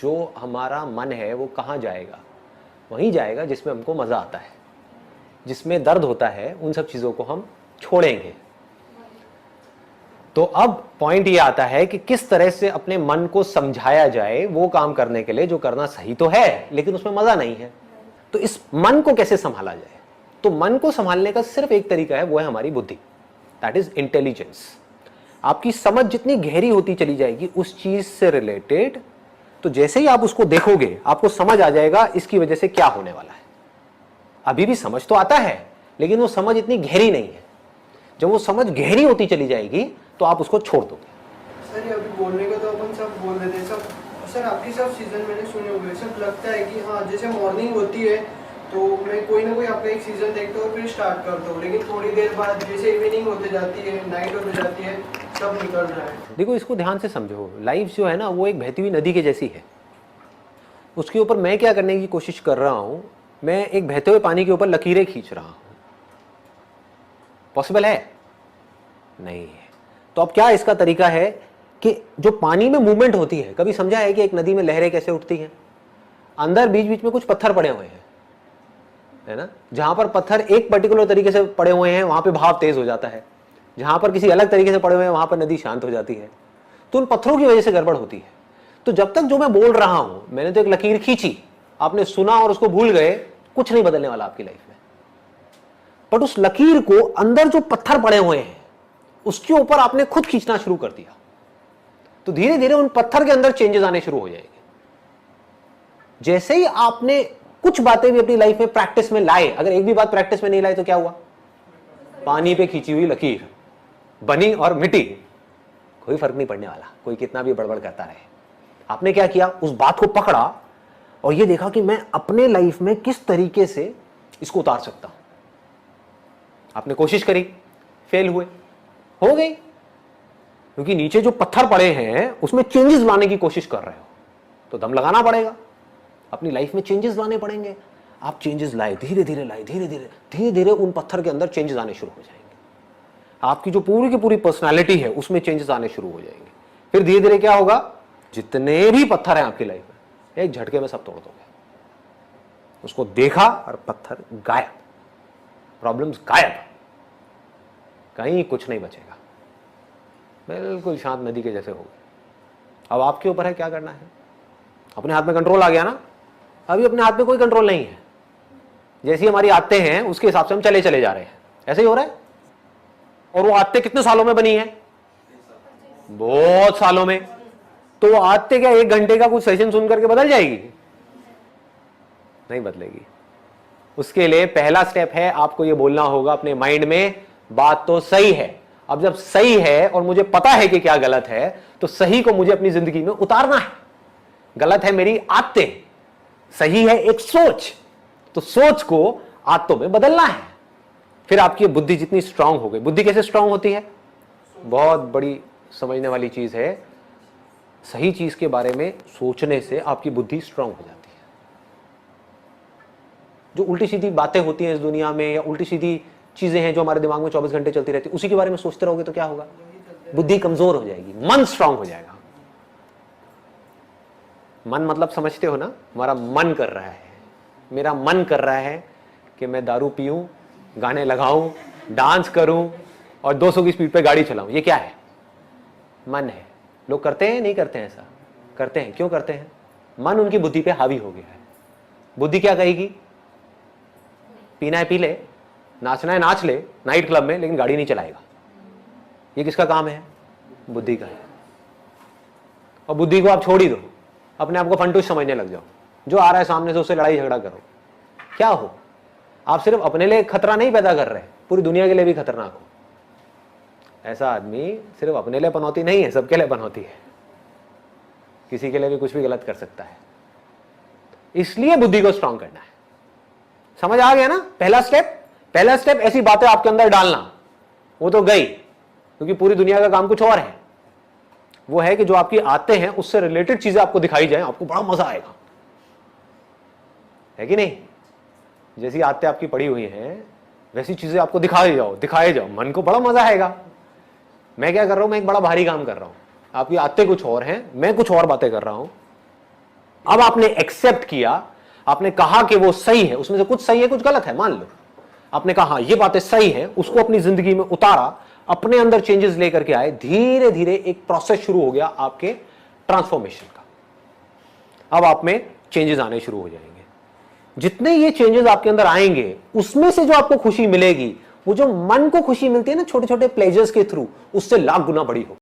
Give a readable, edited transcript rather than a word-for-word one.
जो हमारा मन है वो कहाँ जाएगा? वहीं जाएगा जिसमें हमको मज़ा आता है। जिसमें दर्द होता है उन सब चीज़ों को हम छोड़ेंगे। तो अब पॉइंट ये आता है कि किस तरह से अपने मन को समझाया जाए वो काम करने के लिए जो करना सही तो है लेकिन उसमें मज़ा नहीं है। तो इस मन को कैसे संभाला जाए? तो मन को संभालने का सिर्फ एक तरीका है, वो है हमारी बुद्धि, दैट इज इंटेलिजेंस। आपकी समझ जितनी गहरी होती चली जाएगी उस चीज से रिलेटेड, तो जैसे ही आप उसको देखोगे आपको समझ आ जाएगा इसकी वजह से क्या होने वाला है। अभी भी समझ तो आता है लेकिन वो समझ इतनी गहरी नहीं है। जब वो समझ गहरी होती चली जाएगी तो आप उसको छोड़ दोगे। सर ये अभी बोलने का तो अपन सब बोल रहे थे सब, सर आपकी सब सीजन मैंने सुने हुए, सब लगता है कि हाँ जैसे मॉर्निंग होती है तो मैं कोई ना कोई आपका एक सीजन देखता हूँ फिर स्टार्ट करता हूँ, लेकिन थोड़ी देर बाद जैसे इवनिंग होते जाती है, नाइट होते जाती है, सब निकल रहा है। देखो इसको ध्यान से समझो, लाइफ जो है ना वो एक बहती हुई नदी के जैसी है। उसके ऊपर मैं क्या करने की कोशिश कर रहा हूं, मैं एक बहते हुए पानी के ऊपर लकीरें खींच रहा हूं। पॉसिबल है? नहीं है। तो अब क्या इसका तरीका है कि जो पानी में मूवमेंट होती है, कभी समझा है कि एक नदी में लहरें कैसे उठती हैं? अंदर बीच बीच में कुछ पत्थर पड़े हुए हैं, है ना? जहां पर पत्थर एक पर्टिकुलर तरीके से पड़े हुए हैं वहां पे भाव तेज हो जाता है, जहां पर किसी अलग तरीके से पड़े हुए हैं वहां पर नदी शांत हो जाती है। तो उन पत्थरों की वजह से गड़बड़ होती है। तो जब तक जो मैं बोल रहा हूं, मैंने तो एक लकीर खींची, आपने सुना और उसको भूल गए, कुछ नहीं बदलने वाला आपकी लाइफ में। बट उस लकीर को अंदर जो पत्थर पड़े हुए हैं उसके ऊपर आपने खुद खींचना शुरू कर दिया, तो धीरे धीरे उन पत्थर के अंदर चेंजेस आने शुरू हो जाएंगे। जैसे ही आपने कुछ बातें भी अपनी लाइफ में प्रैक्टिस में लाए, अगर एक भी बात प्रैक्टिस में नहीं लाए तो क्या हुआ? पानी पे खींची हुई लकीर बनी और मिटी, कोई फर्क नहीं पड़ने वाला, कोई कितना भी बड़बड़ करता रहे। आपने क्या किया? उस बात को पकड़ा और ये देखा कि मैं अपने लाइफ में किस तरीके से इसको उतार सकता हूं। आपने कोशिश करी, फेल हुए, हो गई, क्योंकि नीचे जो पत्थर पड़े हैं उसमें चेंजेस लाने की कोशिश कर रहे हो, तो दम लगाना पड़ेगा, अपनी लाइफ में चेंजेस लाने पड़ेंगे। आप चेंजेस लाए, धीरे धीरे लाए, धीरे धीरे धीरे धीरे उन पत्थर के अंदर चेंजेस आने शुरू हो जाएंगे। आपकी जो पूरी की पूरी पर्सनालिटी है उसमें चेंजेस आने शुरू हो जाएंगे। फिर धीरे धीरे क्या होगा? जितने भी पत्थर हैं आपकी लाइफ में एक झटके में सब तोड़ दोगे। उसको देखा और पत्थर गायब, प्रॉब्लम्स गायब, कहीं कुछ नहीं बचेगा, बिल्कुल शांत नदी के जैसे हो गए। अब आपके ऊपर है क्या करना है। अपने हाथ में कंट्रोल आ गया ना? अभी अपने हाथ में कोई कंट्रोल नहीं है। जैसी हमारी आदतें हैं उसके हिसाब से हम चले चले जा रहे हैं, ऐसे ही हो रहा है। और वो आदतें कितने सालों में बनी है? बहुत सालों में। तो वो आदतें क्या एक घंटे का कुछ सेशन सुन करके बदल जाएगी? नहीं बदलेगी। उसके लिए पहला स्टेप है, आपको ये बोलना होगा अपने माइंड में, बात तो सही है। अब जब सही है और मुझे पता है कि क्या गलत है, तो सही को मुझे अपनी जिंदगी में उतारना है। गलत है मेरी आदतें, सही है एक सोच, तो सोच को आदतों में बदलना है। फिर आपकी बुद्धि जितनी स्ट्रांग हो गई। बुद्धि कैसे स्ट्रांग होती है? बहुत बड़ी समझने वाली चीज है। सही चीज के बारे में सोचने से आपकी बुद्धि स्ट्रांग हो जाती है। जो उल्टी सीधी बातें होती हैं इस दुनिया में, या उल्टी सीधी चीजें हैं जो हमारे दिमाग में 24 घंटे चलती रहती है, उसी के बारे में सोचते रहोगे तो क्या होगा? बुद्धि कमजोर हो जाएगी, मन स्ट्रांग हो जाएगा। मन मतलब समझते हो ना? हमारा मन कर रहा है, मेरा मन कर रहा है कि मैं दारू पीऊं, गाने लगाऊं, डांस करूं और 200 की स्पीड पे गाड़ी चलाऊं। ये क्या है? मन है। लोग करते हैं नहीं करते हैं? ऐसा करते हैं। क्यों करते हैं? मन उनकी बुद्धि पे हावी हो गया है। बुद्धि क्या कहेगी? पीना है पी ले, नाचना है नाच ले नाइट क्लब में, लेकिन गाड़ी नहीं चलाएगा। ये किसका काम है? बुद्धि का है। और बुद्धि को आप छोड़ ही दो, अपने आप को फंटूस समझने लग जाओ। जो आ रहा है सामने से उससे लड़ाई झगड़ा करो। क्या हो? आप सिर्फ अपने लिए खतरा नहीं पैदा कर रहे, पूरी दुनिया के लिए भी खतरनाक हो। ऐसा आदमी सिर्फ अपने लिए पनौती नहीं है, सबके लिए पनौती है। किसी के लिए भी कुछ भी गलत कर सकता है। इसलिए बुद्धि को स्ट्रांग करना है। समझ आ गया ना? पहला स्टेप ऐसी बातें आपके अंदर डालना। वो तो गई, क्योंकि पूरी दुनिया का काम कुछ और है। वो है कि जो आपकी आदतें हैं उससे रिलेटेड चीजें आपको दिखाई जाए, आपको बड़ा मजा आएगा, है कि नहीं? जैसी आदतें आपकी पड़ी हुई हैं वैसी चीजें आपको दिखाए जाओ, मन को बड़ा मजा आएगा। मैं क्या कर रहा हूं? मैं एक बड़ा भारी काम कर रहा हूं, आपकी आदतें कुछ और हैं, मैं कुछ और बातें कर रहा हूं, अब आपने एक्सेप्ट किया, आपने कहा कि वो सही है, उसमें से कुछ सही है कुछ गलत है, मान लो आपने कहा हाँ ये बातें सही है, उसको अपनी जिंदगी में उतारा, अपने अंदर चेंजेस लेकर के आए, धीरे धीरे एक प्रोसेस शुरू हो गया आपके ट्रांसफॉर्मेशन का। अब आप में चेंजेस आने शुरू हो जाएंगे। जितने ये चेंजेस आपके अंदर आएंगे उसमें से जो आपको खुशी मिलेगी, वो जो मन को खुशी मिलती है ना छोटे छोटे प्लेजर्स के थ्रू, उससे लाख गुना बड़ी हो।